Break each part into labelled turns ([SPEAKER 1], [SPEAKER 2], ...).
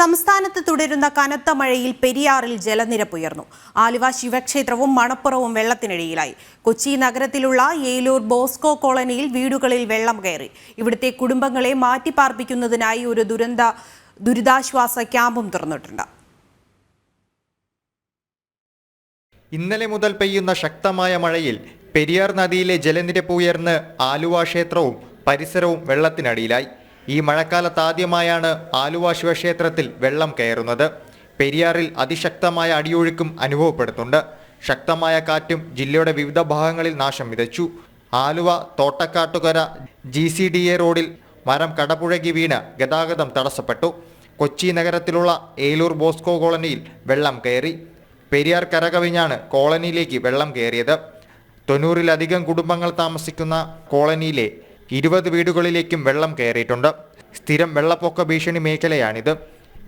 [SPEAKER 1] സംസ്ഥാനത്ത് തുടരുന്ന കനത്ത മഴയിൽ പെരിയാറിൽ ജലനിരപ്പ് ഉയർന്നു. ആലുവ ശിവക്ഷേത്രവും മണപ്പുറവും വെള്ളത്തിനടിയിലായി. കൊച്ചി നഗരത്തിലുള്ള ഏലൂർ ബോസ്കോ കോളനിയിൽ വീടുകളിൽ വെള്ളം കയറി. ഇവിടുത്തെ കുടുംബങ്ങളെ മാറ്റിപ്പാർപ്പിക്കുന്നതിനായി ഒരു ദുരിതാശ്വാസ ക്യാമ്പും തുറന്നിട്ടുണ്ട്.
[SPEAKER 2] ഇന്നലെ മുതൽ പെയ്യുന്ന ശക്തമായ മഴയിൽ പെരിയാർ നദിയിലെ ജലനിരപ്പ് ഉയർന്ന് ആലുവ ക്ഷേത്രവും പരിസരവും വെള്ളത്തിനടിയിലായി. ഈ മഴക്കാലത്ത് ആദ്യമായാണ് ആലുവ ശിവക്ഷേത്രത്തിൽ വെള്ളം കയറുന്നത്. പെരിയാറിൽ അതിശക്തമായ അടിയൊഴുക്കും അനുഭവപ്പെടുന്നുണ്ട്. ശക്തമായ കാറ്റും ജില്ലയുടെ വിവിധ ഭാഗങ്ങളിൽ നാശം വിതച്ചു. ആലുവ തോട്ടക്കാട്ടുകര GCDA റോഡിൽ മരം കടപുഴകി വീണ് ഗതാഗതം തടസ്സപ്പെട്ടു. കൊച്ചി നഗരത്തിലുള്ള ഏലൂർ ബോസ്കോ കോളനിയിൽ വെള്ളം കയറി. പെരിയാർ കരകവിഞ്ഞാണ് കോളനിയിലേക്ക് വെള്ളം കയറിയത്. 90-ലധികം കുടുംബങ്ങൾ താമസിക്കുന്ന കോളനിയിലെ 20 വീടുകളിലേക്കും വെള്ളം കയറിയിട്ടുണ്ട്. സ്ഥിരം വെള്ളപ്പൊക്ക ഭീഷണി മേഖലയാണിത്.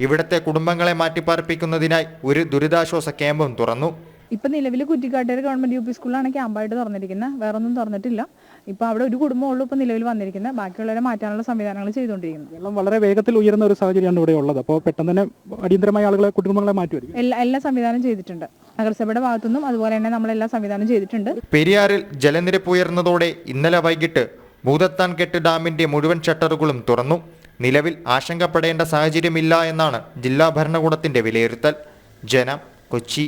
[SPEAKER 2] ഇവിടുത്തെ കുടുംബങ്ങളെ മാറ്റിപ്പാർപ്പിക്കുന്നതിനായി ഒരു ദുരിതാശ്വാസ ക്യാമ്പും തുറന്നു.
[SPEAKER 3] ഇപ്പം നിലവിൽ കുറ്റിക്കാട്ടൂർ ഗവൺമെന്റ് UP സ്കൂളിലാണ് ക്യാമ്പായിട്ട് തുറന്നിരിക്കുന്നത്. വേറൊന്നും തുറന്നിട്ടില്ല. ഇപ്പം അവിടെ ഒരു കുടുംബമുള്ളൂ ഇപ്പം നിലവിൽ വന്നിരിക്കുന്നത്. ബാക്കിയുള്ളവരെ മാറ്റാനുള്ള സംവിധാനങ്ങൾ ചെയ്തുകൊണ്ടിരിക്കുന്നു.
[SPEAKER 4] വെള്ളം വളരെ വേഗത്തിൽ ഉയരുന്ന ഒരു സാഹചര്യമാണ് ഇവിടെ ഉള്ളത്. അപ്പോൾ പെട്ടെന്ന് തന്നെ അടിയന്തരമായ ആളുകളെ കുടുംബങ്ങളെ മാറ്റുമായിരിക്കും.
[SPEAKER 3] എല്ലാ സംവിധാനം ചെയ്തിട്ടുണ്ട്. നഗരസഭയുടെ ഭാഗത്തുനിന്നും അതുപോലെ തന്നെ നമ്മളെല്ലാ സംവിധാനം ചെയ്തിട്ടുണ്ട്.
[SPEAKER 2] പെരിയാറിൽ ജലനിരപ്പ് ഉയർന്നതോടെ ഇന്നലെ വൈകിട്ട് ഭൂതത്താൻകെട്ട് ഡാമിന്റെ മുഴുവൻ ഷട്ടറുകളും തുറന്നു. നിലവിൽ ആശങ്കപ്പെടേണ്ട സാഹചര്യമില്ല എന്നാണ് ജില്ലാ ഭരണകൂടത്തിന്റെ വിലയിരുത്തൽ. ജനം, കൊച്ചി.